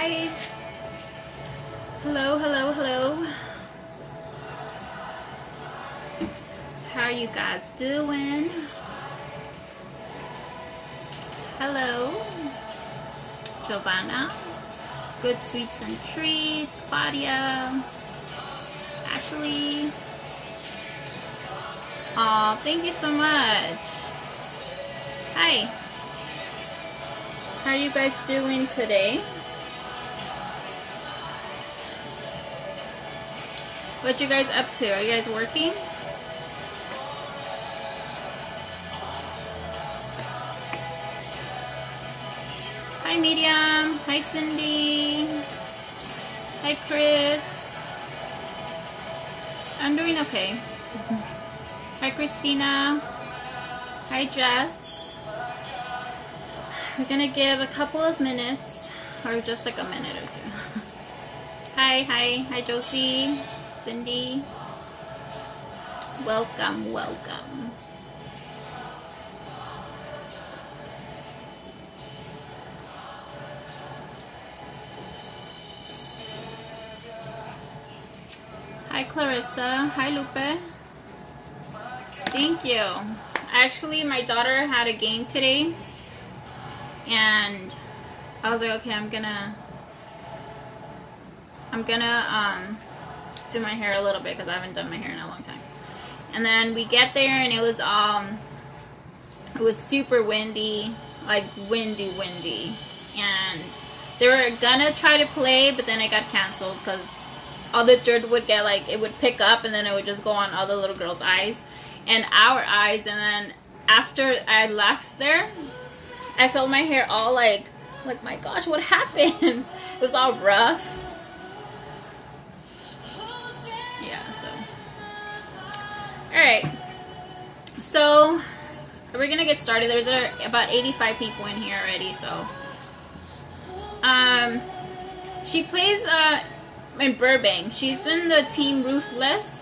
Hi. Hello, hello, hello. How are you guys doing? Hello. Giovanna. Good Sweets and Treats. Claudia. Ashley. Aw, thank you so much. Hi. How are you guys doing today? What you guys up to? Are you guys working? Hi Medium. Hi Cindy. Hi Chris. I'm doing okay. Hi Christina. Hi Jess. We're gonna give a couple of minutes, or just like a minute or two. Hi Josie, Cindy. Welcome, welcome. Hi Clarissa. Hi Lupe. Thank you. Actually, my daughter had a game today. And I was like, okay, I'm gonna do my hair a little bit because I haven't done my hair in a long time. And then we get there and it was super windy, like windy. And they were gonna try to play, but then it got canceled because all the dirt would get, like, it would pick up and then it would just go on all the little girls' eyes and our eyes. And then after I left there, I felt my hair all like my gosh, what happened? It was all rough. Yeah, so. Alright. So, we're gonna get started. There's about 85 people in here already, so. She plays in Burbank. She's in the team Ruthless.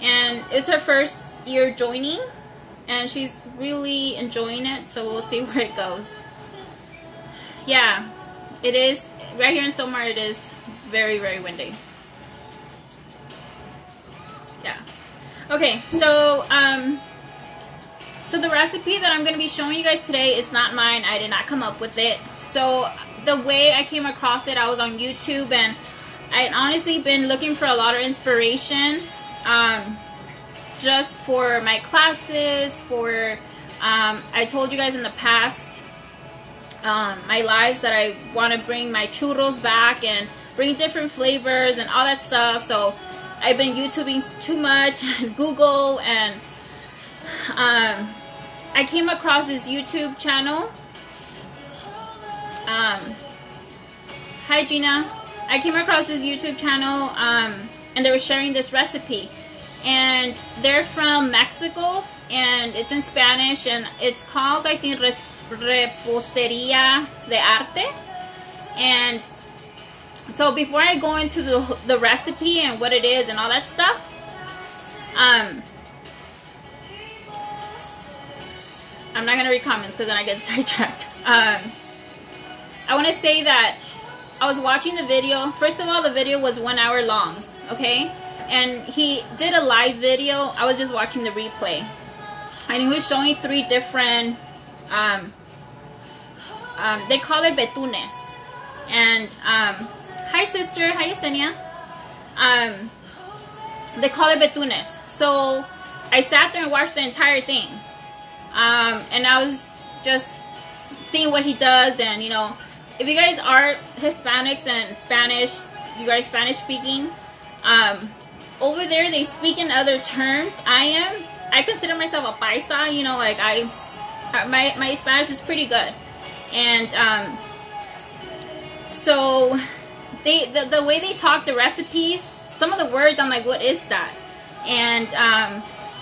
And it's her first year joining. And she's really enjoying it, so we'll see where it goes. Yeah, it is. Right here in Somar, it is very, very windy. Yeah. Okay, so, so the recipe that I'm going to be showing you guys today is not mine. I did not come up with it. So, the way I came across it, I was on YouTube, and I had honestly been looking for a lot of inspiration. Just for my classes, for, I told you guys in the past, my lives that I want to bring my churros back and bring different flavors and all that stuff. So I've been YouTubing too much and Google, and I came across this YouTube channel. Hi Gina. I came across this YouTube channel and they were sharing this recipe. And they're from Mexico, and it's in Spanish, and it's called, I think, Repostería de Arte. And so before I go into the recipe and what it is and all that stuff, I'm not going to read comments because then I get sidetracked. I want to say that I was watching the video. First of all, the video was 1 hour long, okay? And he did a live video. I was just watching the replay. And he was showing 3 different, they call it betunes. And, hi sister, hi Yesenia. They call it betunes. So, I sat there and watched the entire thing. And I was just seeing what he does. And, you know, if you guys are Hispanics and Spanish, you guys Spanish speaking, over there, they speak in other terms. I consider myself a paisa, you know, like my Spanish is pretty good. And, so, the way they talk the recipes, some of the words, I'm like, what is that? And,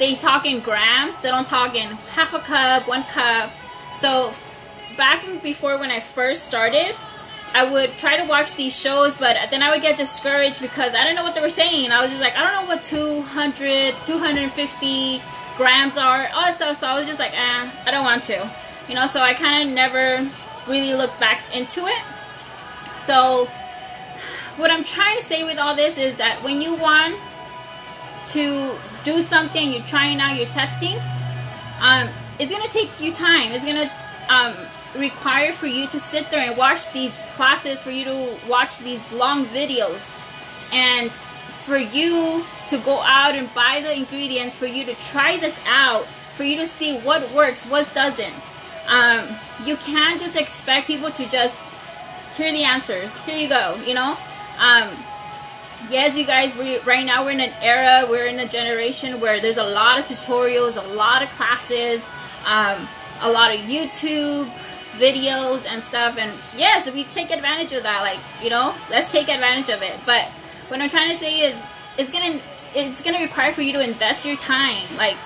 they talk in grams. They don't talk in half a cup, 1 cup. So, back before when I first started, I would try to watch these shows, but then I would get discouraged because I didn't know what they were saying. I was just like, I don't know what 200, 250 grams are, all that stuff. So I was just like, I don't want to. You know, so I kind of never really looked back into it. So what I'm trying to say with all this is that when you want to do something, you're trying out, you're testing, it's gonna take you time. It's gonna require for you to sit there and watch these classes, for you to watch these long videos, and for you to go out and buy the ingredients, for you to try this out, for you to see what works, what doesn't. You can't just expect people to just, here are the answers, here you go, you know. Yes, you guys, right now we're in an era, we're in a generation where there's a lot of tutorials, a lot of classes, a lot of YouTube videos and stuff, and yes, we take advantage of that, like, you know, let's take advantage of it. But what I'm trying to say is it's gonna require for you to invest your time, like,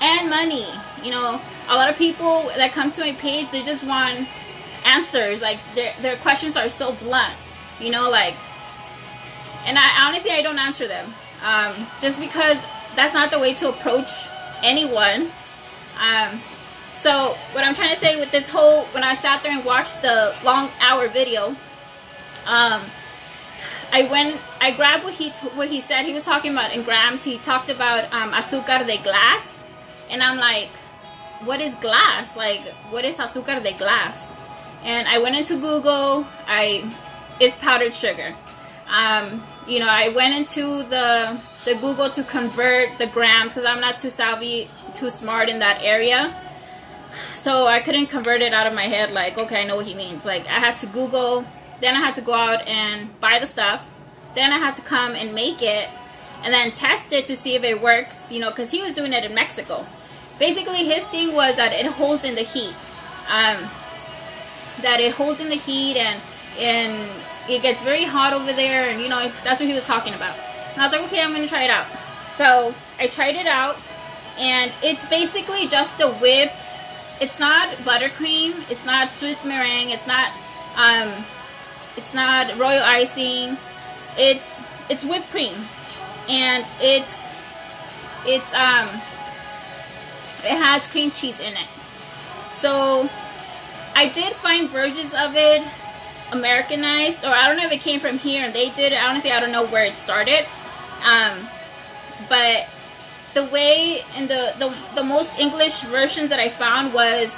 and money. You know, a lot of people that come to my page, they just want answers, like their questions are so blunt, you know, like, and I honestly, I don't answer them, just because that's not the way to approach anyone. So what I'm trying to say with this whole, when I sat there and watched the long hour video, I grabbed what he said. He was talking about in grams. He talked about azúcar de glass, and I'm like, what is glass? Like, what is azúcar de glass? And I went into Google. It's powdered sugar. You know, I went into the Google to convert the grams because I'm not too savvy, too smart in that area. So I couldn't convert it out of my head, like, okay, I know what he means. Like, I had to Google, then I had to go out and buy the stuff, then I had to come and make it, and then test it to see if it works, you know, because he was doing it in Mexico. Basically, his thing was that it holds in the heat. That it holds in the heat, and it gets very hot over there, and, you know, that's what he was talking about. And I was like, okay, I'm going to try it out. So I tried it out, and it's basically just a whipped, it's not buttercream, it's not Swiss meringue, it's not royal icing, it's whipped cream, and it has cream cheese in it. So I did find versions of it Americanized, or I don't know if it came from here and they did it. Honestly, I don't know where it started, but the way in the most English versions that I found was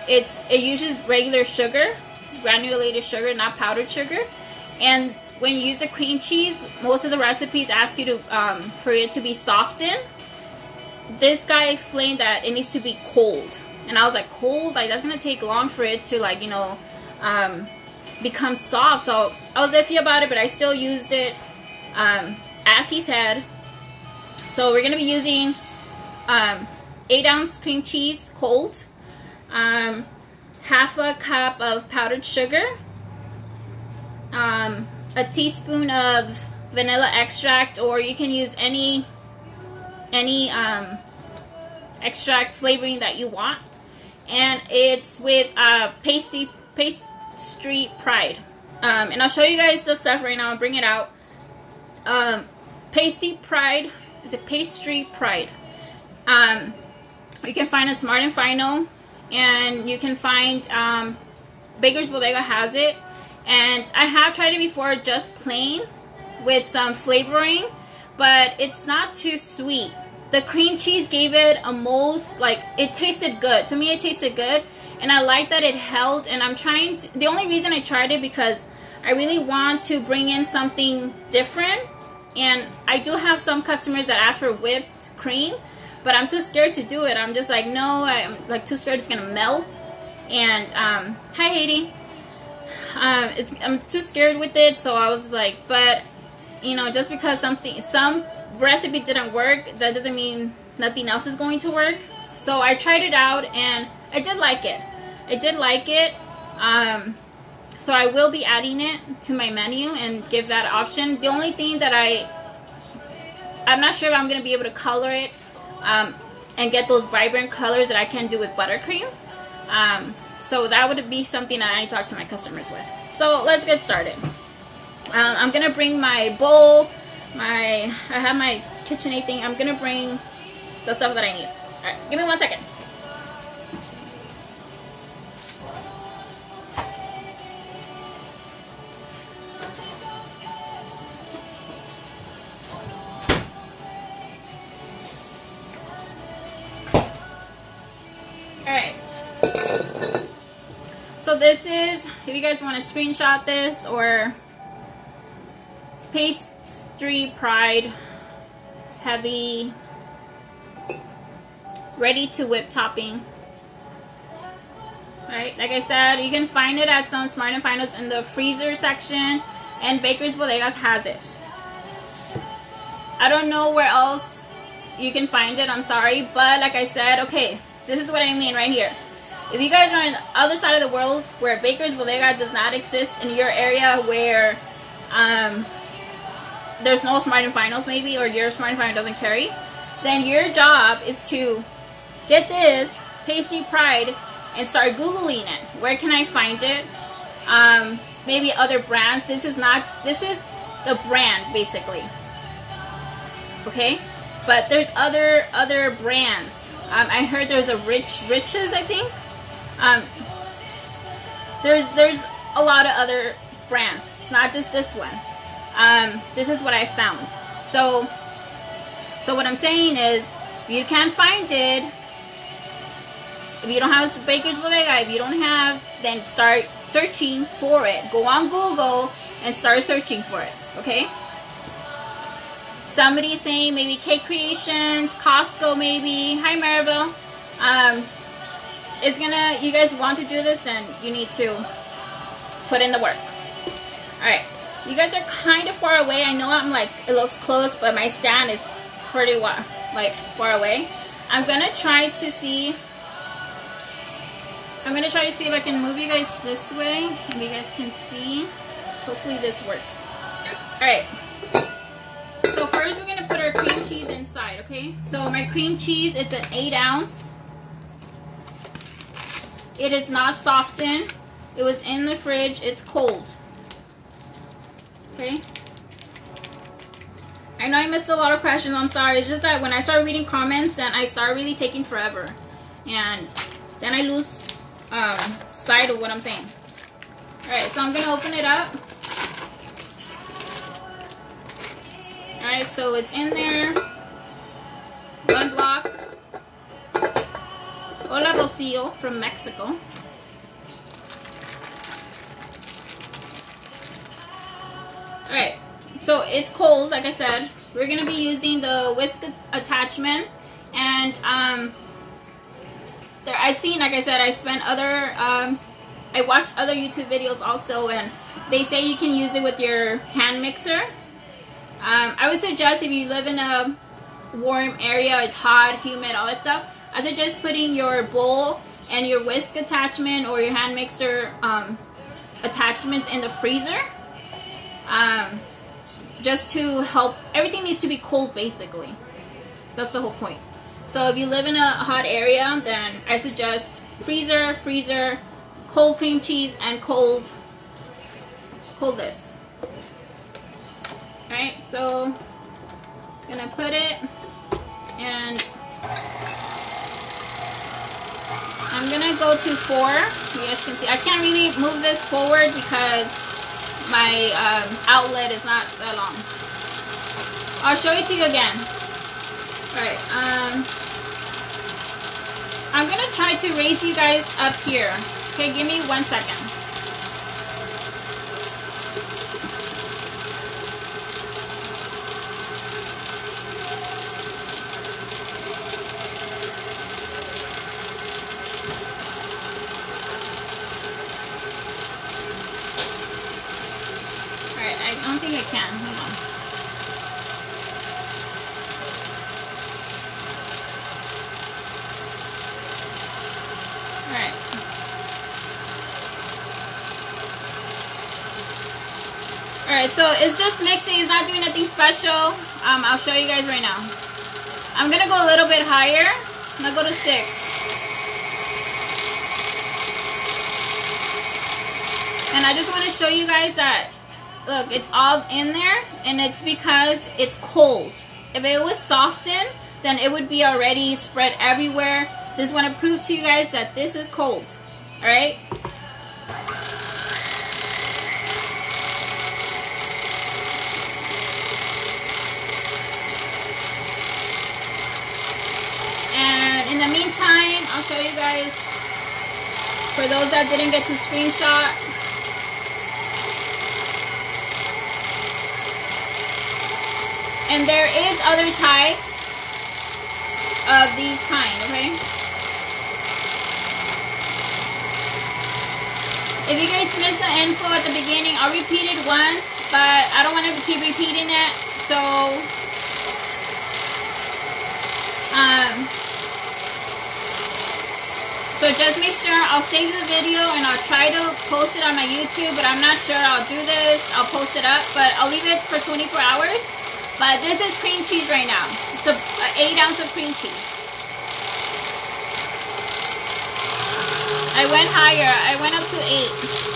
it uses regular sugar, granulated sugar, not powdered sugar. And when you use the cream cheese, most of the recipes ask you to for it to be softened. This guy explained that it needs to be cold, and I was like, cold? Like, that's gonna take long for it to, like, you know, become soft. So I was iffy about it, but I still used it as he said. So we're gonna be using 8-ounce cream cheese cold, half a cup of powdered sugar, a teaspoon of vanilla extract, or you can use any extract flavoring that you want, and it's with Pastry Pride. And I'll show you guys the stuff right now. I'll bring it out. Pastry Pride. It's a Pastry Pride. You can find it Smart and Final, and you can find Baker's Bodega has it, and I have tried it before just plain with some flavoring, but it's not too sweet. The cream cheese gave it a most, like, it tasted good. To me, it tasted good, and I like that it held. And I'm trying to, the only reason I tried it because I really want to bring in something different. And I do have some customers that ask for whipped cream, but I'm too scared to do it. I'm just like, no, I'm like too scared it's gonna melt. And hi Haiti, I'm too scared with it. So I was like, but you know, just because some recipe didn't work, that doesn't mean nothing else is going to work. So I tried it out, and I did like it. So I will be adding it to my menu and give that option. The only thing that I'm not sure if I'm going to be able to color it and get those vibrant colors that I can do with buttercream. So that would be something that I talk to my customers with. So let's get started. I'm going to bring my bowl, I have my KitchenAid thing. I'm going to bring the stuff that I need. Alright, give me 1 second. Alright. So this is, if you guys want to screenshot this, or it's Pastry Pride Heavy Ready to Whip Topping. Alright, like I said, you can find it at some Smart and Finals in the freezer section, and Baker's Bodegas has it. I don't know where else you can find it, I'm sorry, but like I said, okay, this is what I mean right here. If you guys are on the other side of the world where Baker's Bodegas does not exist in your area, where there's no Smart and Finals maybe, or your Smart and Final doesn't carry, then your job is to get this Pastry Pride and start Googling it. Where can I find it? Maybe other brands. This is the brand basically. Okay, but there's other brands. I heard there's a Riches, I think. There's a lot of other brands, not just this one. This is what I found. So what I'm saying is, if you can't find it, if you don't have Baker's Bodega, if you don't have, then start searching for it. Go on Google and start searching for it, okay? Somebody's saying maybe Cake Creations, Costco maybe. Hi Maribel. You guys want to do this, then you need to put in the work. Alright, you guys are kind of far away. I know I'm like, it looks close, but my stand is pretty like far away. I'm gonna try to see if I can move you guys this way, and you guys can see. Hopefully this works. Alright. So first we're gonna put our cream cheese inside, okay? So my cream cheese, it's an 8 ounce. It is not softened. It was in the fridge. It's cold. Okay? I know I missed a lot of questions. I'm sorry. It's just that when I start reading comments, then I start really taking forever. And then I lose sight of what I'm saying. Alright, so I'm going to open it up. Alright, so it's in there. 1 block. Hola Rocio from Mexico. Alright, so it's cold, like I said. We're going to be using the whisk attachment. And I've seen, like I said, I watched other YouTube videos also, and they say you can use it with your hand mixer. I would suggest, if you live in a warm area, it's hot, humid, all that stuff, I suggest putting your bowl and your whisk attachment or your hand mixer attachments in the freezer. Just to help. Everything needs to be cold basically. That's the whole point. So if you live in a hot area, then I suggest freezer, cold cream cheese, and cold this. Alright, so I'm gonna put it, and I'm gonna go to 4. You guys can see I can't really move this forward because my outlet is not that long. I'll show it to you again. Alright, I'm gonna try to raise you guys up here. Okay, give me 1 second. I don't think I can. Hold on. Alright. Alright, so it's just mixing. It's not doing anything special. I'll show you guys right now. I'm going to go a little bit higher. I'm going to go to 6. And I just want to show you guys that, look, it's all in there, and it's because it's cold. If it was softened, then it would be already spread everywhere. Just want to prove to you guys that this is cold. Alright? And in the meantime, I'll show you guys, for those that didn't get to screenshot. And there is other types of these kind, okay? If you guys missed the info at the beginning, I'll repeat it once, but I don't want to keep repeating it, so just make sure I'll save the video and I'll try to post it on my YouTube, but I'm not sure I'll do this. I'll post it up, but I'll leave it for 24 hours. But this is cream cheese right now. It's an 8 ounce of cream cheese. I went higher. I went up to 8.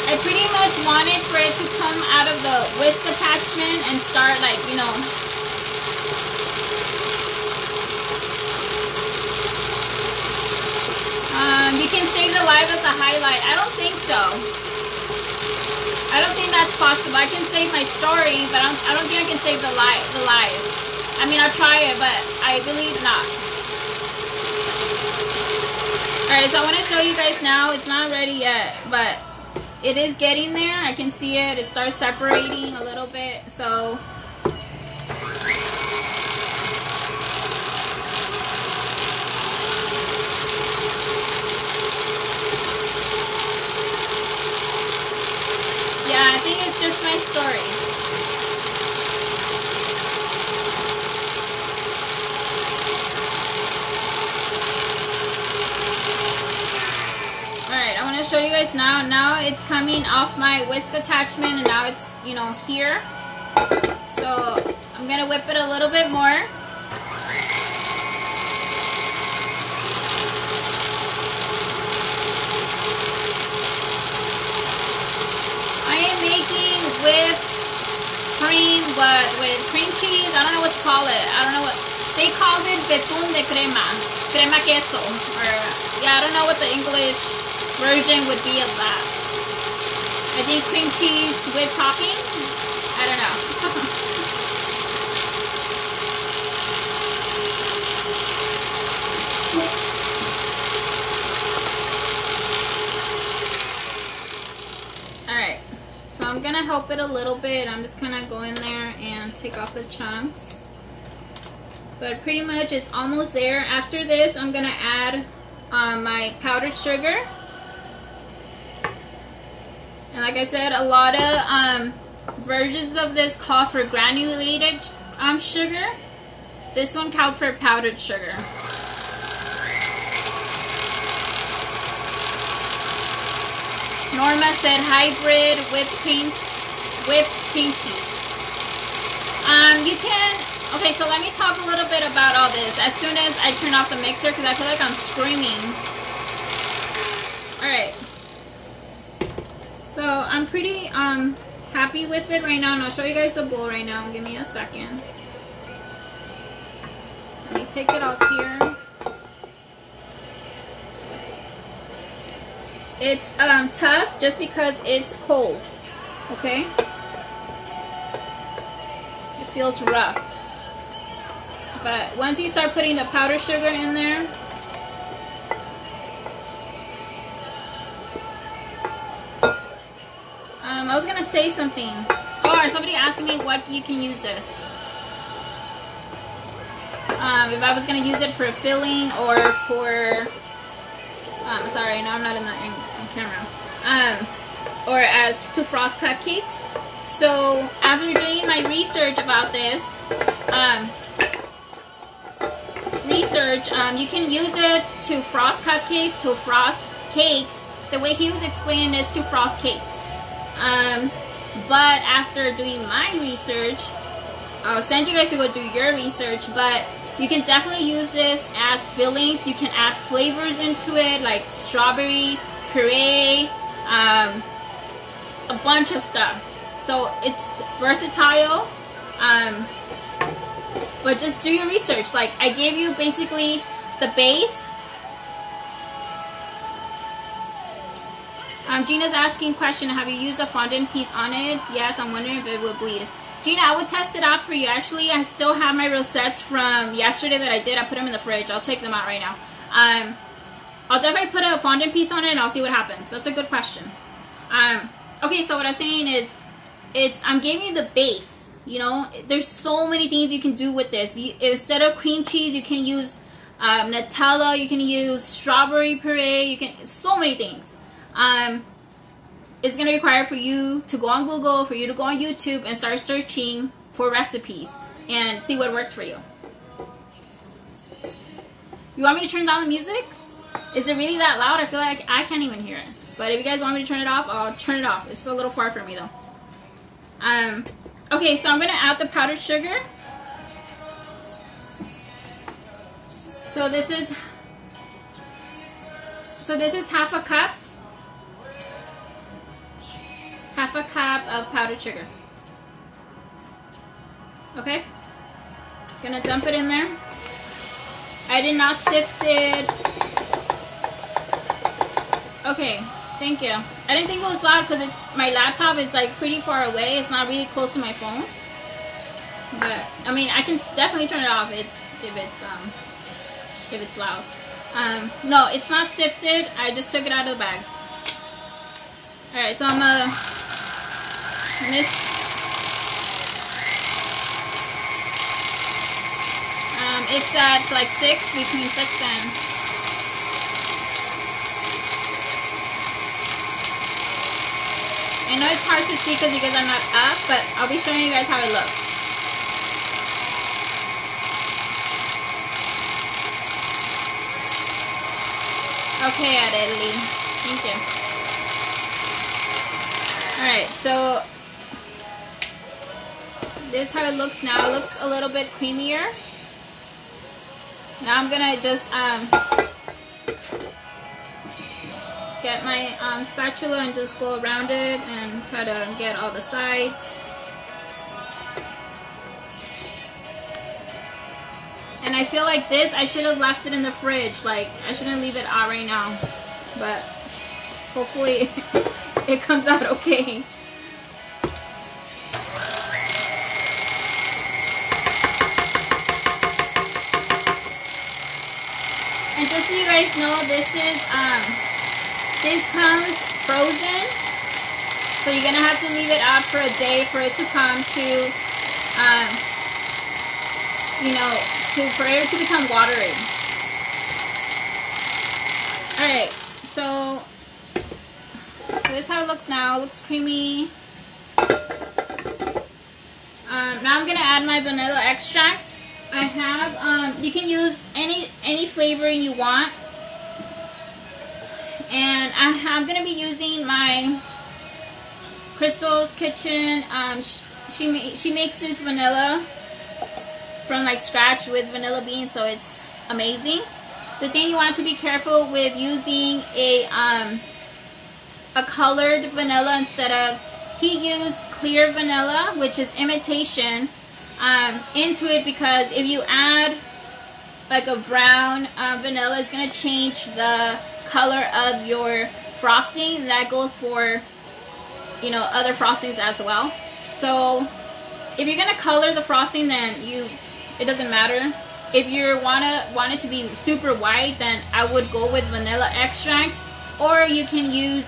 I pretty much wanted for it to come out of the whisk attachment and start, like, you know, you can save the live as a highlight. I don't think so. I don't think that's possible. I can save my story, but I don't think I can save the live. I mean, I'll try it, but I believe not. Alright, so I want to show you guys now. It's not ready yet, but it is getting there. I can see it. It starts separating a little bit, so yeah, I think it's just my story. Alright, I want to show you guys now. Now it's coming off my whisk attachment and now it's, you know, here. So I'm going to whip it a little bit more. I am making whipped cream, but with cream cheese. I don't know what to call it. I don't know what they call it. Betún de crema, crema queso, or yeah, I don't know what the English version would be of that. I think cream cheese with topping. I don't know. Alright, so I'm gonna help it a little bit. I'm just gonna go in there and take off the chunks. But pretty much it's almost there. After this, I'm gonna add my powdered sugar. And like I said, a lot of versions of this call for granulated sugar. This one called for powdered sugar. Norma said hybrid whipped cream cheese. You can, okay, so let me talk a little bit about all this as soon as I turn off the mixer because I feel like I'm screaming. Alright. So I'm pretty happy with it right now, and I'll show you guys the bowl right now. Give me a second. Let me take it off here. It's tough just because it's cold. Okay? It feels rough. But once you start putting the powdered sugar in there, I was gonna say something. Or somebody asked me what you can use this. If I was gonna use it for filling or for sorry, no, I'm not in the camera. Or as to frost cupcakes. So after doing my research about this, you can use it to frost cupcakes, to frost cakes. The way he was explaining is to frost cakes. But after doing my research, I'll send you guys to go do your research, but you can definitely use this as fillings. You can add flavors into it, like strawberry, puree, a bunch of stuff. So it's versatile, but just do your research. Like, I gave you basically the base. Gina's asking question, have you used a fondant piece on it? Yes, I'm wondering if it would bleed. Gina, I would test it out for you. Actually, I still have my rosettes from yesterday that I did. I put them in the fridge. I'll take them out right now. I'll definitely put a fondant piece on it and I'll see what happens. That's a good question. Okay, so what I'm saying is, I'm giving you the base. You know, there's so many things you can do with this. Instead of cream cheese, you can use Nutella. You can use strawberry puree. You can, so many things. It's going to require for you to go on Google, for you to go on YouTube and start searching for recipes and see what works for you. You want me to turn down the music? Is it really that loud? I feel like I can't even hear it. But if you guys want me to turn it off, I'll turn it off. It's a little far for me though. Okay, so I'm going to add the powdered sugar. So this is half a cup. Half a cup of powdered sugar. Okay? Gonna dump it in there. I did not sift it. Okay, thank you. I didn't think it was loud because my laptop is like pretty far away. It's not really close to my phone. But I mean, I can definitely turn it off if it's loud. No, it's not sifted. I just took it out of the bag. Alright, so I'm gonna it's at like 6, between 6 and... I know it's hard to see because you guys are not up, but I'll be showing you guys how it looks. Okay, Adelie. Thank you. Alright, so this is how it looks now. It looks a little bit creamier. Now I'm gonna just get my spatula and just go around it and try to get all the sides. And I feel like this, I should have left it in the fridge. Like, I shouldn't leave it out right now. But hopefully it comes out okay. And just so you guys know, this comes frozen. So you're gonna have to leave it out for a day for it to come to, you know, for it to become watery. Alright, so this is how it looks now. It looks creamy. Now I'm gonna add my vanilla extract. I have, you can use any flavoring you want. And I'm gonna be using my Crystal's Kitchen. She makes this vanilla from like scratch with vanilla beans, so it's amazing. The thing you want to be careful with using a colored vanilla instead of, he used clear vanilla, which is imitation, into it, because if you add like a brown vanilla, it's going to change the color of your frosting. That goes for, you know, other frostings as well. So if you're going to color the frosting, then it doesn't matter. If you want it to be super white, then I would go with vanilla extract, or you can use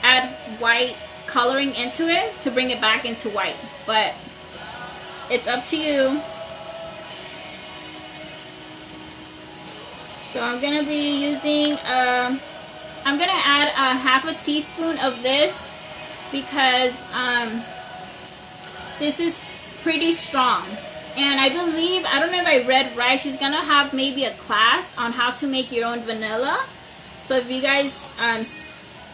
add white coloring into it to bring it back into white, but it's up to you. So I'm gonna be using I'm gonna add a half a teaspoon of this because this is pretty strong. And I believe, I don't know if I read right, she's gonna have maybe a class on how to make your own vanilla. So if you guys,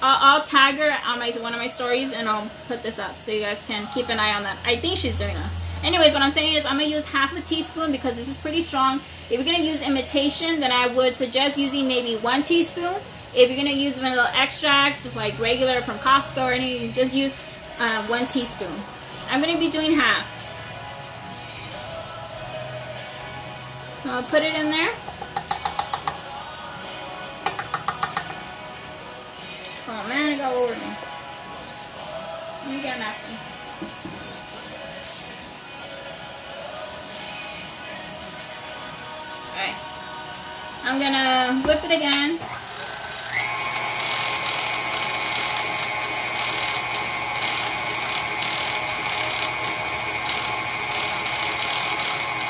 I'll tag her on one of my stories and I'll put this up so you guys can keep an eye on that. I think she's doing that. Anyways, what I'm saying is I'm gonna use half a teaspoon because this is pretty strong. If you're gonna use imitation, then I would suggest using maybe 1 teaspoon. If you're gonna use vanilla extract, just like regular from Costco or anything, just use 1 teaspoon. I'm gonna be doing half. So I'll put it in there. And it got over me. Let me get a napkin. Alright. I'm gonna whip it again.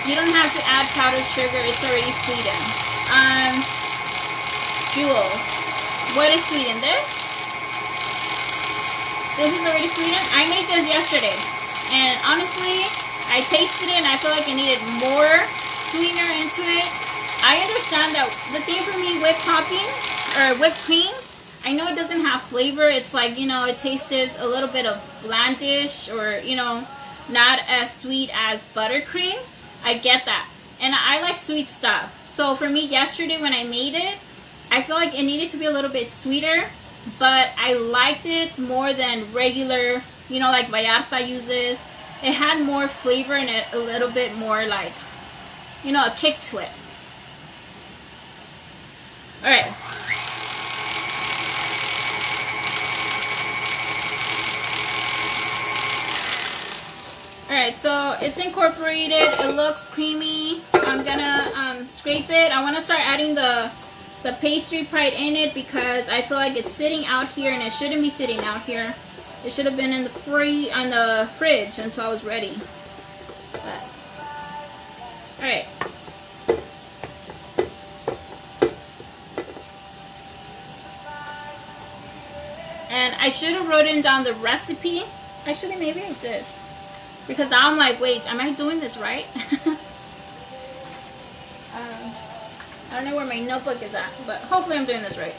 You don't have to add powdered sugar, it's already sweetened. Jewel, what is sweetened? This? This is already sweetened? I made this yesterday. And honestly, I tasted it and I feel like it needed more sweetener into it. I understand that the thing for me, whipped topping, or whipped cream, I know it doesn't have flavor. It's like, you know, it tastes a little bit of blandish, or, you know, not as sweet as buttercream. I get that. And I like sweet stuff. So for me, yesterday when I made it, I feel like it needed to be a little bit sweeter, but I liked it more than regular, you know, like Vallarta uses. It had more flavor in it, a little bit more like, you know, a kick to it. Alright. Alright, so it's incorporated. It looks creamy. I'm gonna scrape it. I want to start adding the pastry pride in it because I feel like it's sitting out here and it shouldn't be sitting out here. It should have been in the fridge until I was ready. Alright. And I should have written down the recipe. Actually, maybe I did. Because now I'm like, wait, am I doing this right? I don't know where my notebook is at, but hopefully I'm doing this right.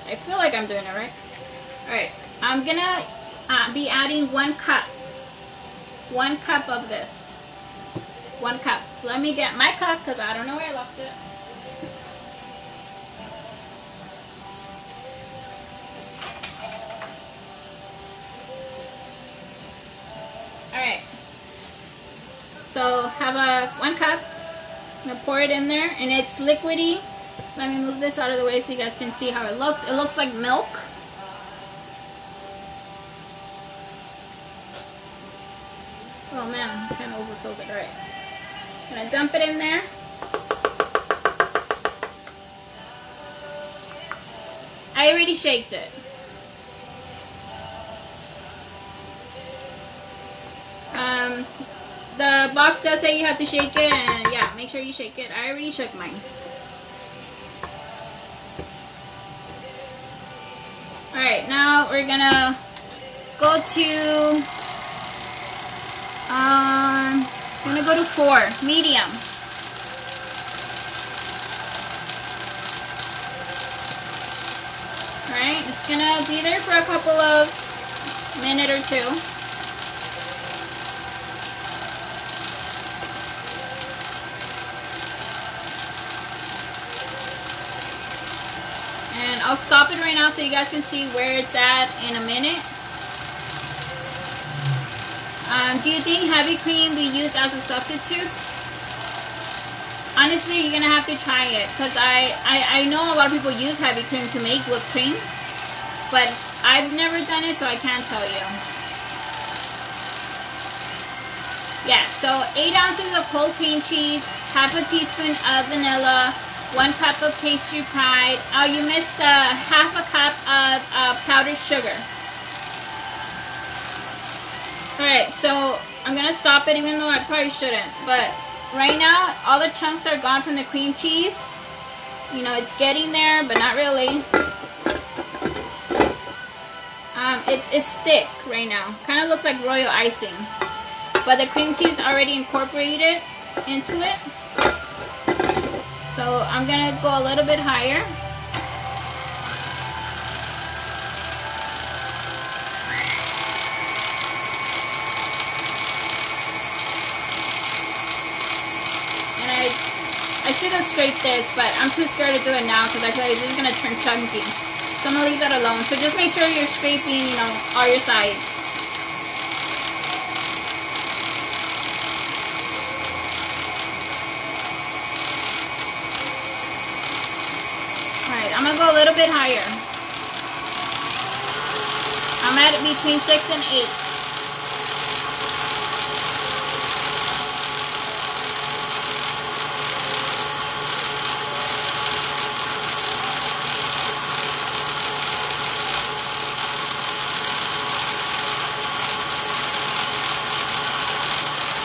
I feel like I'm doing it right. Alright, I'm gonna be adding 1 cup. 1 cup of this. 1 cup. Let me get my cup because I don't know where I left it. Alright. So have 1 cup. I'm gonna pour it in there, and it's liquidy. Let me move this out of the way so you guys can see how it looks. It looks like milk. Oh man, I kind of overfilled it. Alright. I'm gonna dump it in there. I already shaked it. The box does say you have to shake it, and yeah, make sure you shake it. I already shook mine. Alright, now we're gonna go to, I'm gonna go to 4, medium. Alright, it's gonna be there for a couple of minutes or 2. I'll stop it right now so you guys can see where it's at in a minute. Do you think heavy cream be used as a substitute? Honestly, you're gonna have to try it because I know a lot of people use heavy cream to make whipped cream, but I've never done it, so I can't tell you. Yeah, so 8 ounces of whole cream cheese, half a teaspoon of vanilla, 1 cup of pastry pride. Oh, you missed half a cup of powdered sugar. Alright, so I'm going to stop it even though I probably shouldn't. But right now, all the chunks are gone from the cream cheese. You know, it's getting there, but not really. It's thick right now. Kind of looks like royal icing. But the cream cheese already incorporated into it. So I'm going to go a little bit higher. And I should have scraped this, but I'm too scared to do it now because I feel like this is going to turn chunky. So I'm going to leave that alone. So just make sure you're scraping, you know, all your sides. I'm gonna go a little bit higher. add between 6 and 8.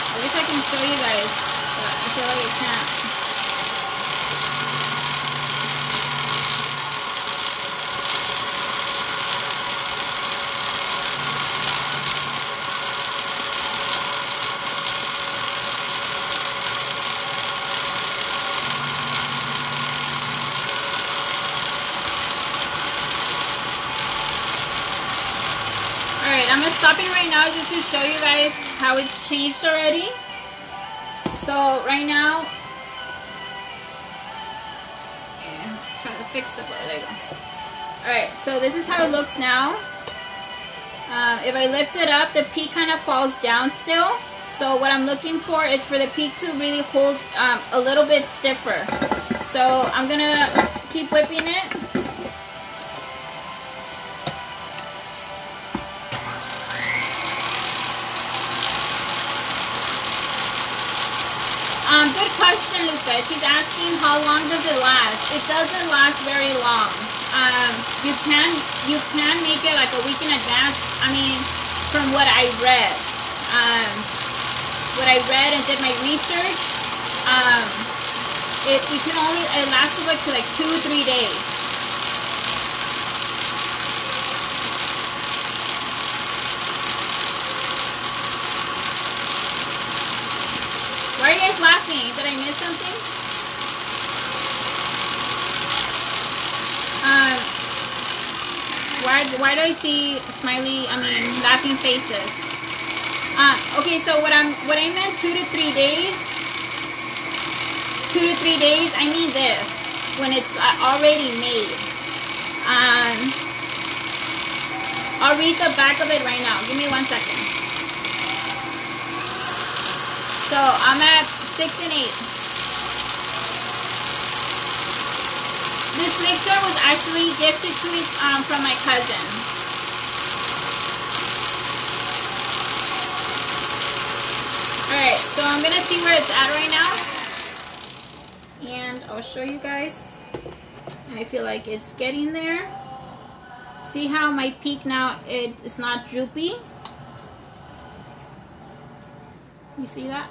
I wish I can show you guys, but I feel like I can't. Alright, I'm stopping right now just to show you guys how it's changed already. So right now, yeah, trying to fix the bar. There you go. Alright, so this is how it looks now. If I lift it up, the peak kind of falls down still. So what I'm looking for is for the peak to really hold a little bit stiffer. So I'm gonna keep whipping it. Good question, Luca. She's asking how long does it last? It doesn't last very long. You can make it like a week in advance. I mean, from what I read, and did my research, it lasts like to like 2-3 days. Why are you guys laughing? Did I miss something? Why do I see laughing faces? Okay, so what I meant 2 to 3 days. 2 to 3 days. I mean this when it's already made. I'll read the back of it right now. Give me 1 second. So I'm at 6 and 8. This mixer was actually gifted to me from my cousin. Alright, so I'm going to see where it's at right now. And I'll show you guys. I feel like it's getting there. See how my peak now, it's not droopy? You see that?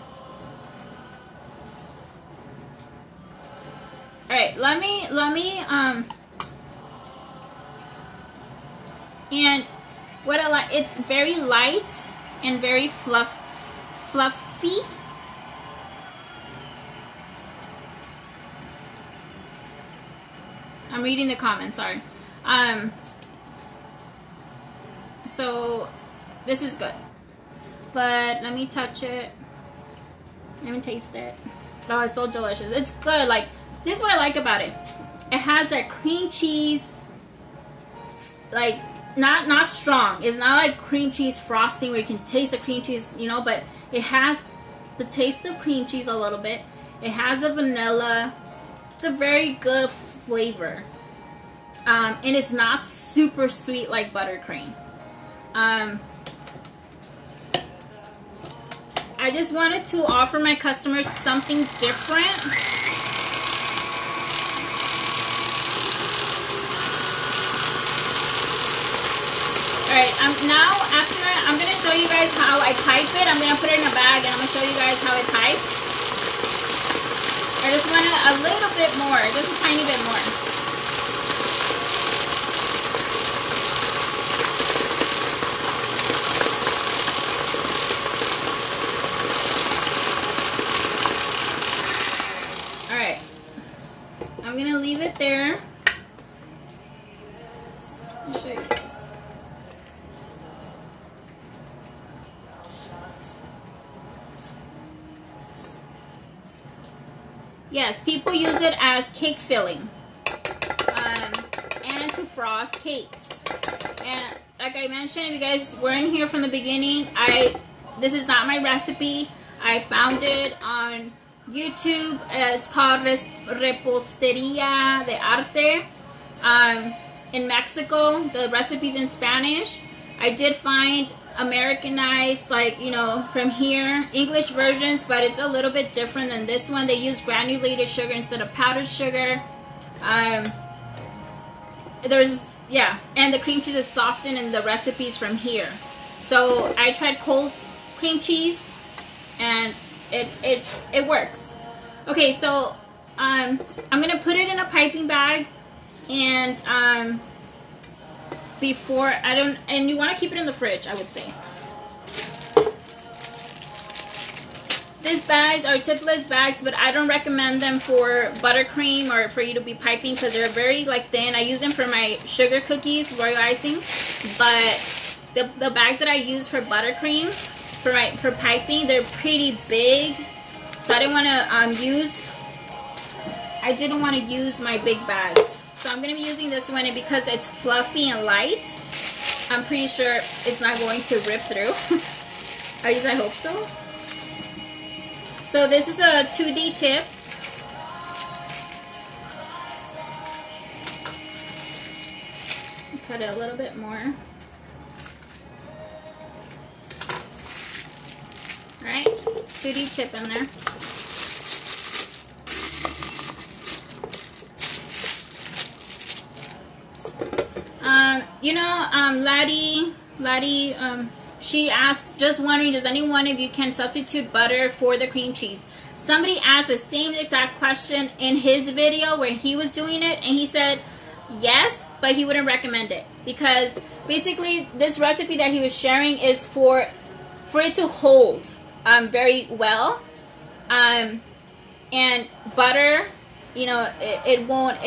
Alright, let me, and what I like, it's very light and very fluffy. I'm reading the comments, sorry. So, this is good. But, let me touch it. Let me taste it. Oh, it's so delicious. It's good, like, this is what I like about it. It has that cream cheese, like, not strong. It's not like cream cheese frosting where you can taste the cream cheese, you know, but it has the taste of cream cheese a little bit. It has a vanilla. It's a very good flavor. And it's not super sweet like buttercream. I just wanted to offer my customers something different. Alright, now after that, I'm going to show you guys how I type it. I'm going to put it in a bag and I'm going to show you guys how it types. I just want a little bit more, just a tiny bit more. Alright, I'm going to leave it there. I'll show you guys. Yes, people use it as cake filling and to frost cakes. And like I mentioned, if you guys weren't here from the beginning, this is not my recipe. I found it on YouTube. It's called Repostería de Arte. In Mexico, the recipe's in Spanish. I did find Americanized, like, you know, from here, English versions, but it's a little bit different than this one. They use granulated sugar instead of powdered sugar. Yeah, and the cream cheese is softened in the recipes from here. So I tried cold cream cheese, and it works. Okay, so I'm gonna put it in a piping bag, and and you want to keep it in the fridge, I would say. These bags are tipless bags, but I don't recommend them for buttercream or for you to be piping because they're very like thin. I use them for my sugar cookies, royal icing, but the bags that I use for buttercream for piping, they're pretty big, so I didn't want to use my big bags. So I'm going to be using this one, and because it's fluffy and light, I'm pretty sure it's not going to rip through. At least I hope so. So this is a 2D tip. Cut it a little bit more. Alright, 2D tip in there. Laddie, she asked, just wondering, does anyone of you can substitute butter for the cream cheese? Somebody asked the same exact question in his video where he was doing it, and he said yes, but he wouldn't recommend it because basically this recipe that he was sharing is for it to hold very well, and butter, you know, it won't.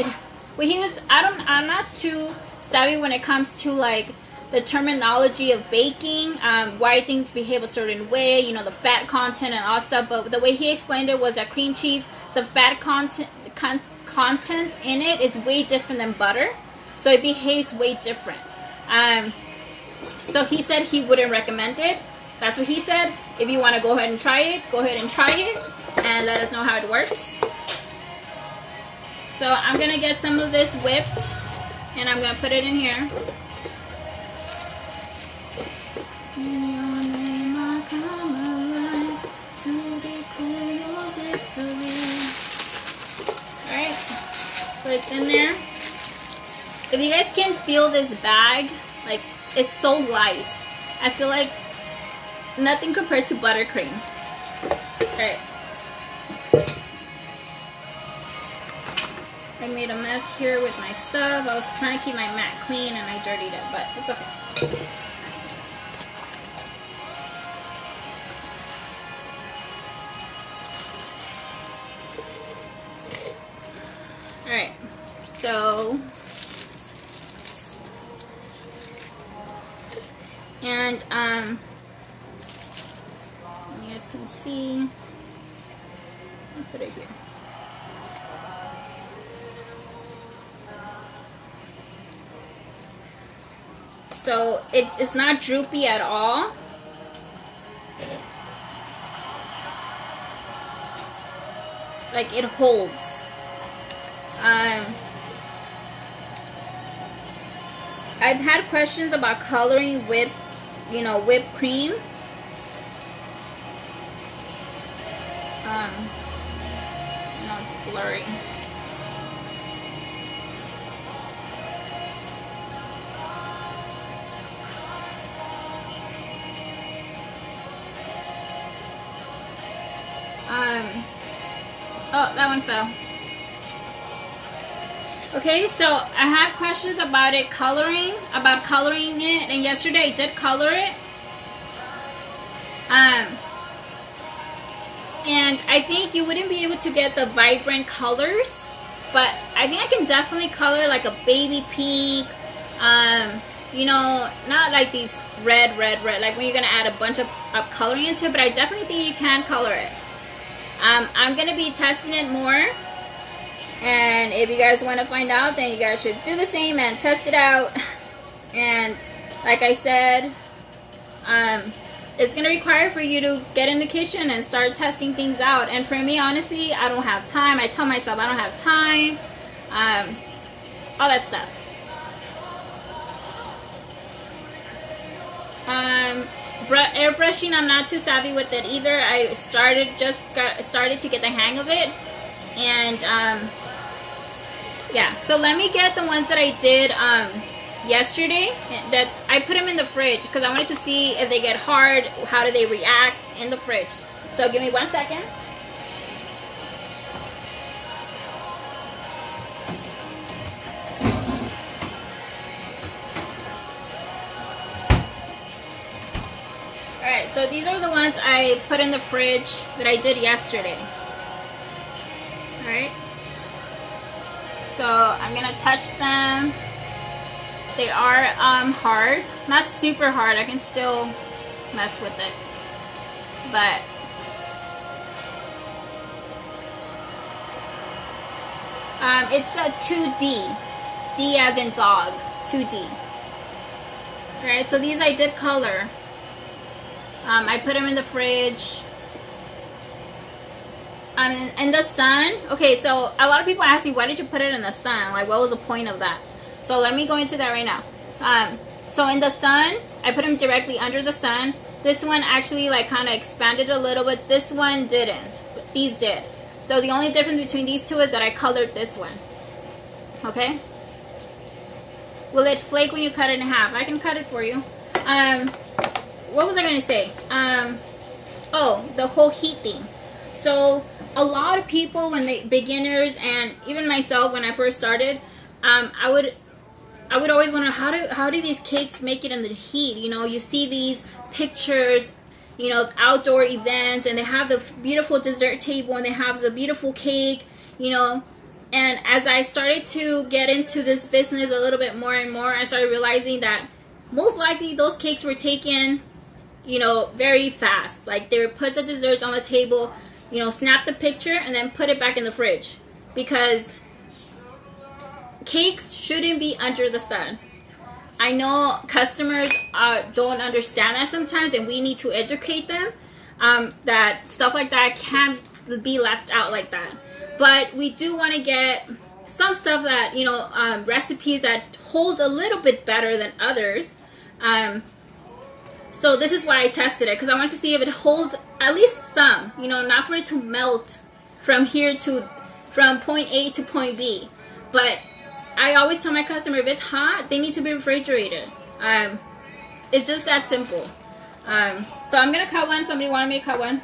I'm not too savvy when it comes to like the terminology of baking, why things behave a certain way, you know, the fat content and all stuff, but the way he explained it was that cream cheese, the fat content in it is way different than butter, so it behaves way different. So he said he wouldn't recommend it. That's what he said. If you want to go ahead and try it, go ahead and try it and let us know how it works. So I'm gonna get some of this whipped and I'm gonna put it in here. Alright, so it's in there. If you guys can feel this bag, like, it's so light. I feel like nothing compared to buttercream. Alright. I made a mess here with my stuff. I was trying to keep my mat clean and I dirtied it, but it's okay. Alright, so, and, you guys can see, I'll put it here. So, it's not droopy at all. Like, it holds. I've had questions about coloring with, you know, whipped cream. No, it's blurry. Oh, that one fell. Okay, so I had questions about it coloring it, and yesterday I did color it. And I think you wouldn't be able to get the vibrant colors, but I think I can definitely color like a baby pink, you know, not like these red, like when you're gonna add a bunch of coloring into it, but I definitely think you can color it. I'm gonna be testing it more. And if you guys want to find out, then you guys should do the same and test it out. And like I said, it's going to require for you to get in the kitchen and start testing things out. And for me, honestly, I don't have time. I tell myself I don't have time. All that stuff. Airbrushing, I'm not too savvy with it either. I started to get the hang of it, and yeah. So let me get the ones that I did yesterday. That I put them in the fridge because I wanted to see if they get hard. How do they react in the fridge? So give me 1 second. Alright, so these are the ones I put in the fridge that I did yesterday. Alright. So I'm going to touch them. They are hard. Not super hard. I can still mess with it. But it's a 2D. D as in dog. 2D. Alright, so these I did color. I put them in the fridge. In the sun. Okay, so a lot of people ask me, why did you put it in the sun? Like, what was the point of that? So let me go into that right now. So in the sun, I put them directly under the sun. This one actually like kind of expanded a little bit. This one didn't. But these did. So the only difference between these two is that I colored this one. Okay? Will it flake when you cut it in half? I can cut it for you. What was I going to say? Oh, the whole heat thing. So a lot of people, when they beginners, and even myself when I first started, I would always wonder, how do these cakes make it in the heat? You know, you see these pictures, you know, of outdoor events, and they have the beautiful dessert table, and they have the beautiful cake, you know. And as I started to get into this business a little bit more and more, I started realizing that most likely those cakes were taken, you know, very fast. Like, they would put the desserts on the table, you know, snap the picture, and then put it back in the fridge. Because cakes shouldn't be under the sun. I know customers don't understand that sometimes, and we need to educate them that stuff like that can't be left out like that. But we do want to get some stuff that, you know, recipes that hold a little bit better than others. So this is why I tested it, because I wanted to see if it holds at least some, you know, not for it to melt from point A to point B. But I always tell my customer, if it's hot, they need to be refrigerated. It's just that simple. So I'm gonna cut one. Somebody wanted me to cut one.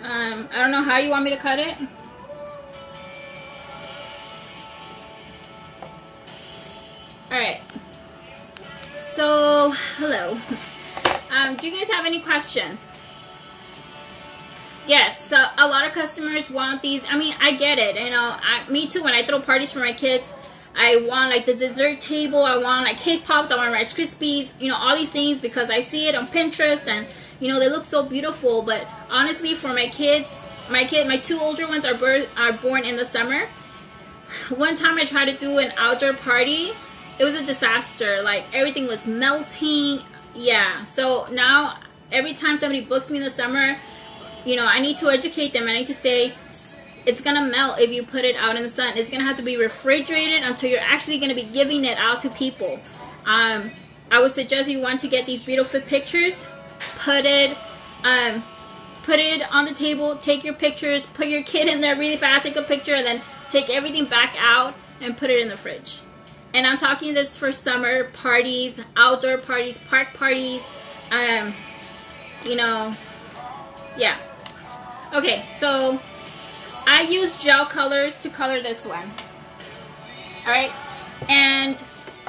I don't know how you want me to cut it. Alright. So, hello. Do you guys have any questions? Yes, so a lot of customers want these. I mean, I get it. You know, me too. When I throw parties for my kids, I want like the dessert table. I want like cake pops. I want Rice Krispies. You know, all these things because I see it on Pinterest and, you know, they look so beautiful. But honestly, for my kids, my two older ones are born in the summer. One time I tried to do an outdoor party. It was a disaster. Like, everything was melting. Yeah. So now every time somebody books me in the summer, you know, I need to educate them. I need to say, it's going to melt if you put it out in the sun. It's going to have to be refrigerated until you're actually going to be giving it out to people. I would suggest you want to get these beautiful pictures, put it on the table, take your pictures, put your kid in there really fast, take a picture, and then take everything back out and put it in the fridge. And I'm talking this for summer parties, outdoor parties, park parties, you know, yeah. Okay, so I use gel colors to color this one. Alright, and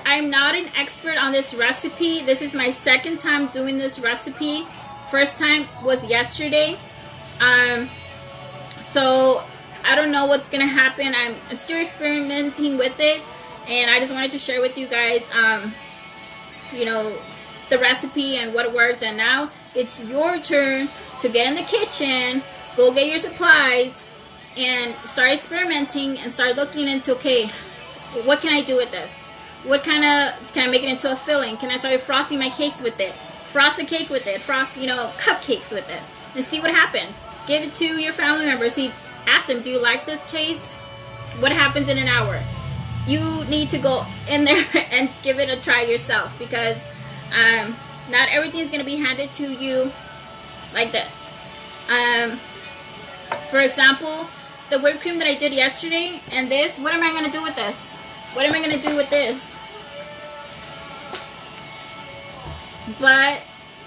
I'm not an expert on this recipe. This is my second time doing this recipe. First time was yesterday. So I don't know what's gonna happen. I'm still experimenting with it, and I just wanted to share with you guys, you know, the recipe and what worked. And now it's your turn to get in the kitchen, go get your supplies, and start experimenting and start looking into, okay, what can I do with this? What kind of, can I make it into a filling? Can I start frosting my cakes with it? Frost a cake with it. Frost, you know, cupcakes with it. And see what happens. Give it to your family members. See, ask them, do you like this taste? What happens in an hour? you need to go in there and give it a try yourself, because not everything is going to be handed to you like this. For example, the whipped cream that I did yesterday and this, what am I going to do with this? What am I going to do with this? But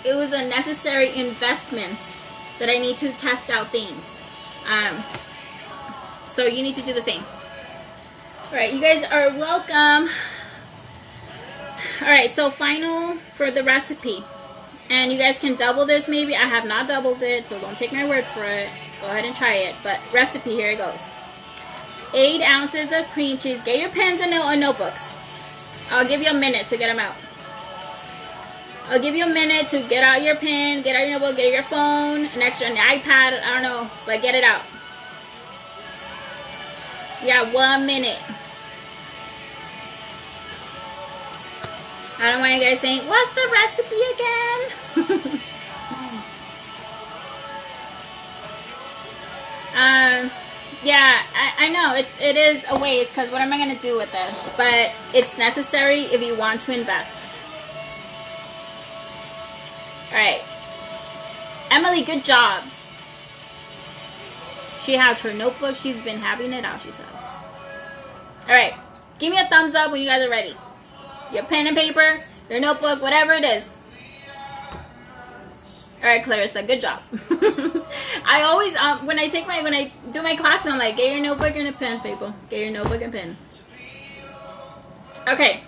it was a necessary investment that I need to test out things. So you need to do the same. Alright, you guys are welcome. Alright, so final for the recipe. And you guys can double this maybe. I have not doubled it, so don't take my word for it. Go ahead and try it. But recipe, here it goes. 8 ounces of cream cheese. Get your pens and notebooks. I'll give you a minute to get them out. I'll give you a minute to get out your pen, get out your notebook, get your phone, an iPad, I don't know, but get it out. Yeah, 1 minute. I don't want you guys saying, what's the recipe again? Yeah, I know it is a waste, because what am I going to do with this? But it's necessary if you want to invest. Alright. Emily, good job. She has her notebook. She's been having it out, she says. Alright. Give me a thumbs up when you guys are ready. Your pen and paper, your notebook, whatever it is. Alright, Clarissa, good job. I always, when I do my classes, I'm like, get your notebook and a pen, people. Get your notebook and pen. Okay.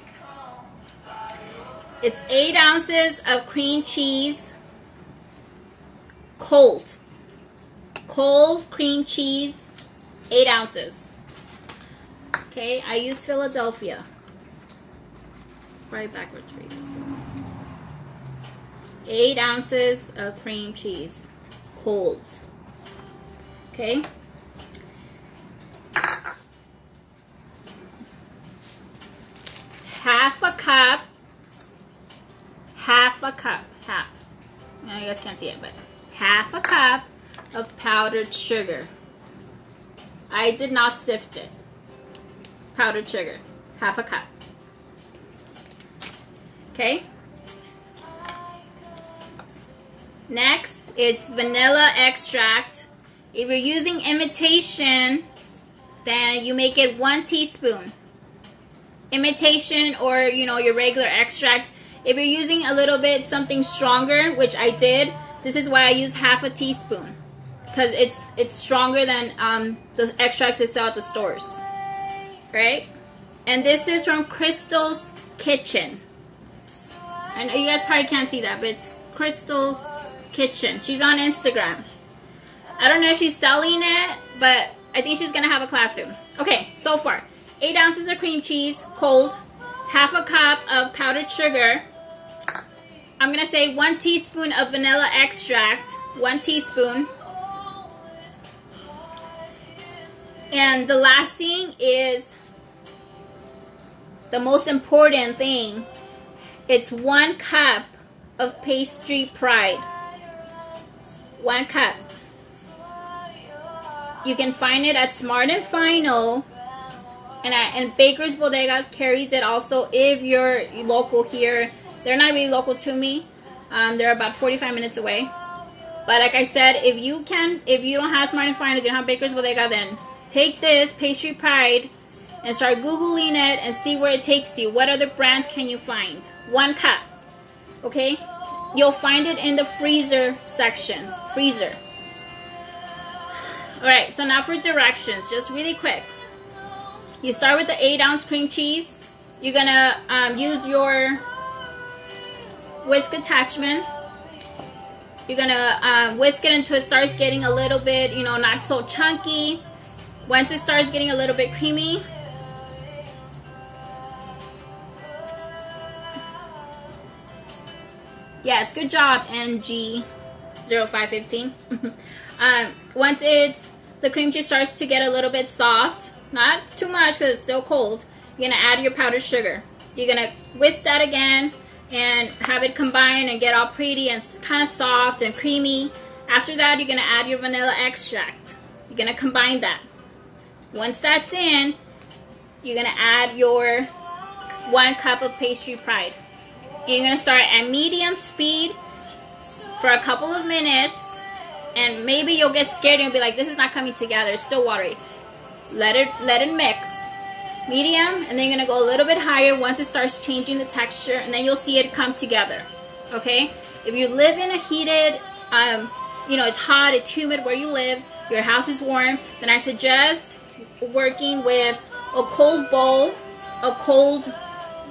It's 8 ounces of cream cheese. Cold. Cold cream cheese. 8 ounces. Okay, I use Philadelphia. It's probably backwards for you. 8 ounces of cream cheese. Cold. Okay. Half a cup. Now you guys can't see it, but half a cup of powdered sugar. I did not sift it. Powdered sugar. Half a cup. Okay. Next, it's vanilla extract. If you're using imitation, then you make it 1 teaspoon. Imitation, or your regular extract. If you're using a little bit something stronger, which I did, this is why I use half a teaspoon, because it's stronger than the extract they sell at the stores, right? And this is from Crystal's Kitchen. I know you guys probably can't see that, but it's Crystal's Kitchen. She's on Instagram. I don't know if she's selling it, but I think she's gonna have a class soon. Okay, so far 8 ounces of cream cheese, cold, half a cup of powdered sugar. I'm gonna say 1 teaspoon of vanilla extract, 1 teaspoon. And the last thing is the most important thing. It's 1 cup of Pastry Pride. 1 cup. You can find it at Smart and Final, and Baker's Bodegas carries it also if you're local here. They're not really local to me. They're about 45 minutes away. But like I said, if you don't have Smart and Final, you don't have Baker's Bodega, then take this Pastry Pride and start Googling it and see where it takes you. What other brands can you find? 1 cup. Okay? You'll find it in the freezer section. Freezer. Alright, so now for directions. Just really quick. You start with the 8 ounce cream cheese. You're gonna use your whisk attachment. You're gonna whisk it until it starts getting a little bit, not so chunky. Once it starts getting a little bit creamy, yes, good job, MG0515. Once the cream cheese starts to get a little bit soft, not too much because it's still cold, you're gonna add your powdered sugar. You're gonna whisk that again and have it combine and get all pretty and kind of soft and creamy. After that, you're gonna add your vanilla extract. You're gonna combine that. Once that's in, you're gonna add your 1 cup of pastry pride. You're gonna start at medium speed for a couple of minutes, and maybe you'll get scared and you'll be like, this is not coming together, it's still watery. Let it mix. Medium, and then you're gonna go a little bit higher once it starts changing the texture, and then you'll see it come together. Okay? If you live in a heated, you know, it's hot, it's humid where you live, your house is warm, then I suggest working with a cold bowl, a cold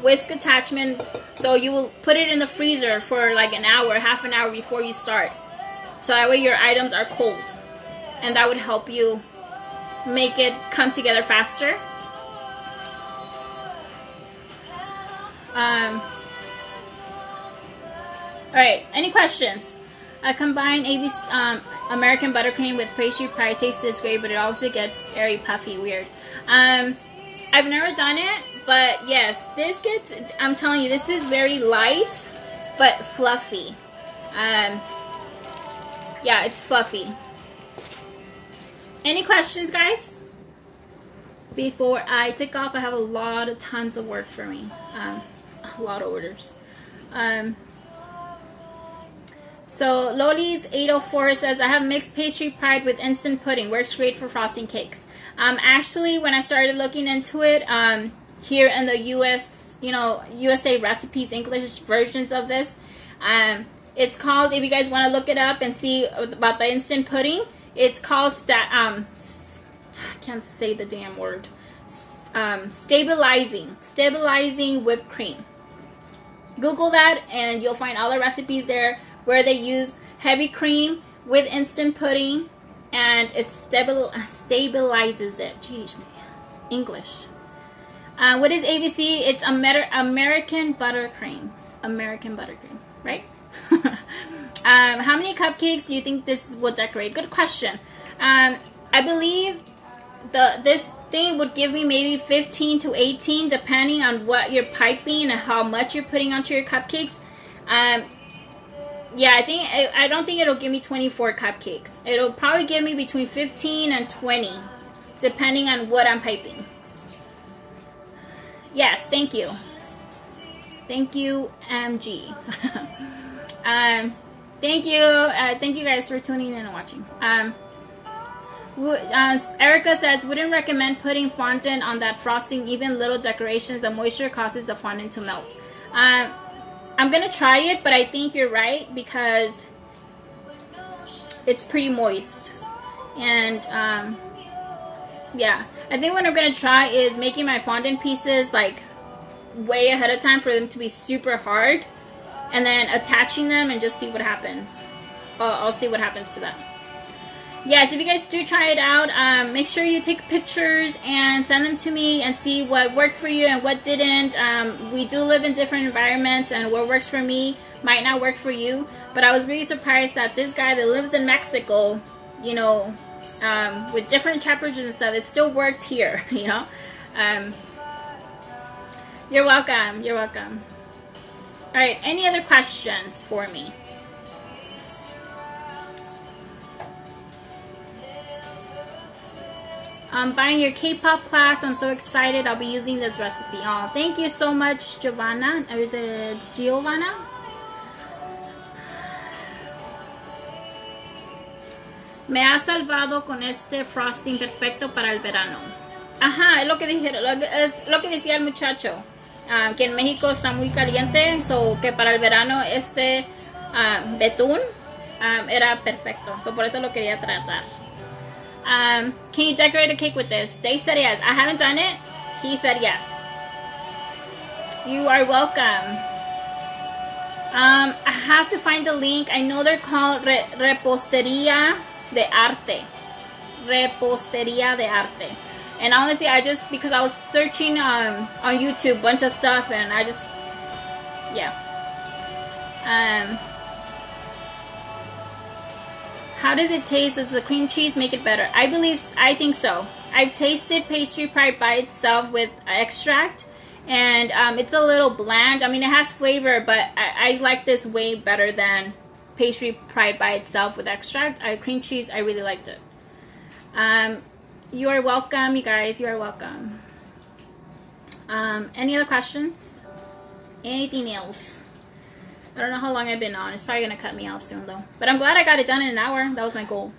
whisk attachment, so you will put it in the freezer for like an hour, half an hour before you start. So that way your items are cold, and that would help you make it come together faster. Alright, any questions? I combine American buttercream with pastry pie. Tastes great, but it also gets airy, puffy, weird. I've never done it, but yes, this gets, I'm telling you, this is very light, but fluffy. Yeah, it's fluffy. Any questions, guys? Before I take off, I have tons of work for me. A lot of orders. So Loli's 804 says, I have mixed pastry pride with instant pudding. Works great for frosting cakes. Actually, when I started looking into it, here in the US, you know, USA recipes, English versions of this, it's called, if you guys want to look it up and see about the instant pudding, it's called, I can't say the damn word, stabilizing whipped cream. Google that and you'll find all the recipes there where they use heavy cream with instant pudding, and it stabilizes it. Jeez, English. What is ABC? It's American buttercream. American buttercream, right? How many cupcakes do you think this will decorate? Good question. I believe this thing would give me maybe 15 to 18, depending on what you're piping and how much you're putting onto your cupcakes. Yeah, I don't think it'll give me 24 cupcakes. It'll probably give me between 15 and 20, depending on what I'm piping. Yes, thank you. Thank you, MG. Thank you guys for tuning in and watching. Erica says, wouldn't recommend putting fondant on that frosting. Even little decorations, the moisture causes the fondant to melt. I'm gonna try it, but I think you're right because it's pretty moist. And yeah, I think what I'm gonna try is making my fondant pieces like way ahead of time for them to be super hard, and then attaching them and just see what happens. I'll see what happens to that. Yes, if you guys do try it out, make sure you take pictures and send them to me and see what worked for you and what didn't. We do live in different environments, and what works for me might not work for you. But I was really surprised that this guy that lives in Mexico, you know, with different temperatures and stuff, it still worked here, you know. You're welcome. You're welcome. All right, any other questions for me? I'm buying your K-pop class. I'm so excited. I'll be using this recipe. Oh, thank you so much, Giovanna. Or is it Giovanna? Me ha salvado con este frosting perfecto para el verano. Ajá, es lo que dijeron, es lo que decía el muchacho. Que en México está muy caliente, so que para el verano este betún era perfecto. So por eso lo quería tratar. Can you decorate a cake with this? They said yes. I haven't done it. He said yes. You are welcome. I have to find the link. I know they're called Repostería de Arte. Repostería de Arte. And honestly, because I was searching on YouTube, bunch of stuff, and I just, yeah. How does it taste? Does the cream cheese make it better? I think so. I've tasted pastry pride by itself with extract, and it's a little bland. I mean, it has flavor, but I like this way better than pastry pride by itself with extract. Cream cheese, I really liked it. You are welcome, you guys. You are welcome. Any other questions? Anything else? I don't know how long I've been on. It's probably gonna cut me off soon though. But I'm glad I got it done in an hour. That was my goal.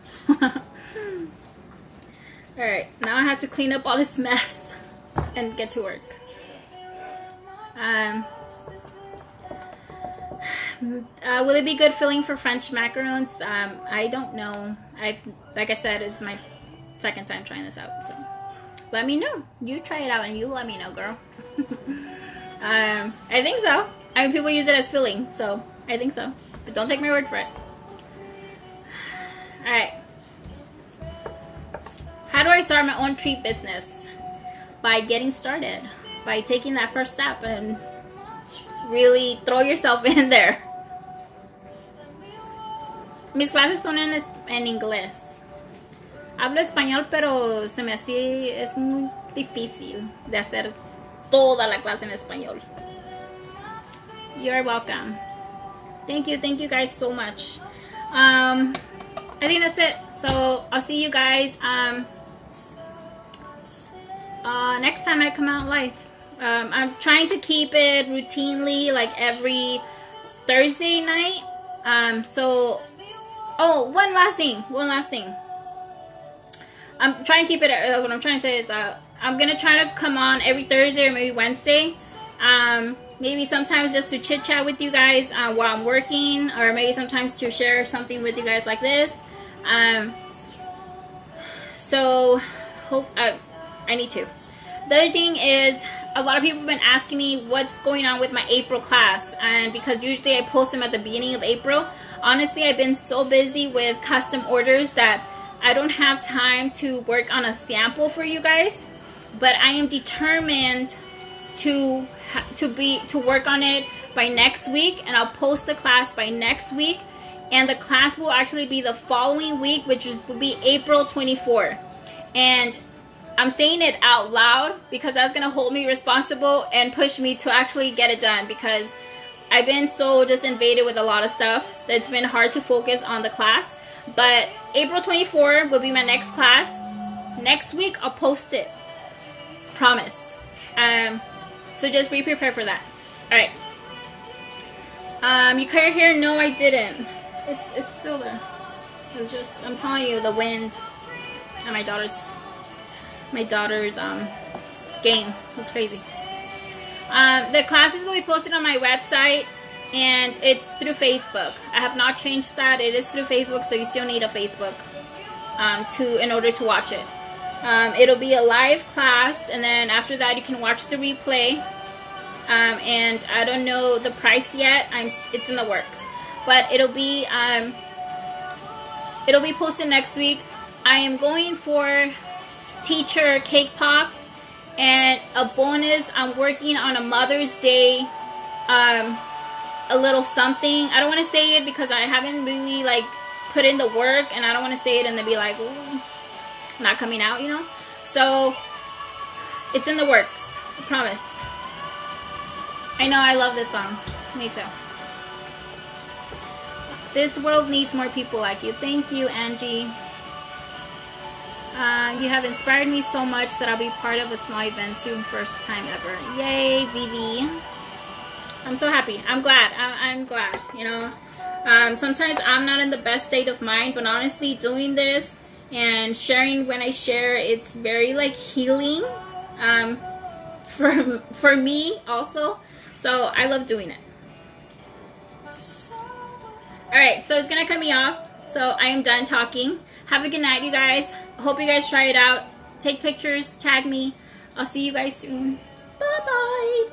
Alright, now I have to clean up all this mess and get to work. Will it be good filling for French macarons? I don't know. Like I said, it's my second time trying this out, so let me know. You try it out and you let me know, girl. I think so. I mean, people use it as filling, so I think so. But don't take my word for it. Alright. How do I start my own treat business? By getting started. By taking that first step and really throw yourself in there. Mis clases son en inglés. Hablo español, pero se me hace, es muy difícil de hacer toda la clase en español. You're welcome. Thank you guys so much. I think that's it. So I'll see you guys next time I come out live. I'm trying to keep it routinely, like every Thursday night. One last thing. I'm trying to keep it, what I'm trying to say is, I'm going to try to come on every Thursday or maybe Wednesday. Maybe sometimes just to chit chat with you guys while I'm working, or maybe sometimes to share something with you guys like this. So hope I need to. The other thing is, a lot of people have been asking me what's going on with my April class, and because usually I post them at the beginning of April. Honestly, I've been so busy with custom orders that I don't have time to work on a sample for you guys, but I am determined to work on it by next week, and I'll post the class by next week, and the class will actually be the following week, which will be April 24th. And I'm saying it out loud because that's going to hold me responsible and push me to actually get it done, because I've been so just invaded with a lot of stuff that it's been hard to focus on the class. But April 24th will be my next class. Next week I'll post it. Promise. So just be prepared for that. Alright. You cut your hair? No, I didn't. It's still there. It was just, I'm telling you, the wind and my daughter's game was crazy. The classes will be posted on my website, and it's through Facebook. I have not changed that. It is through Facebook, so you still need a Facebook in order to watch it. It'll be a live class, and then after that you can watch the replay. And I don't know the price yet. It's in the works, but it'll be posted next week. I am going for teacher cake pops, and a bonus, I'm working on a Mother's Day a little something. I don't want to say it because I haven't really like put in the work, and I don't want to say it and then be like, ooh, not coming out, you know. So it's in the works, I promise. I know, I love this song. Me too. This world needs more people like you. Thank you, Angie. You have inspired me so much that I'll be part of a small event soon, first time ever. Yay, Vivi. I'm so happy. I'm glad. I'm glad, you know. Sometimes I'm not in the best state of mind, but honestly, doing this and sharing when I share, it's very like healing for me also. So I love doing it. Alright, so it's gonna cut me off. So I am done talking. Have a good night, you guys. Hope you guys try it out. Take pictures, tag me. I'll see you guys soon. Bye bye.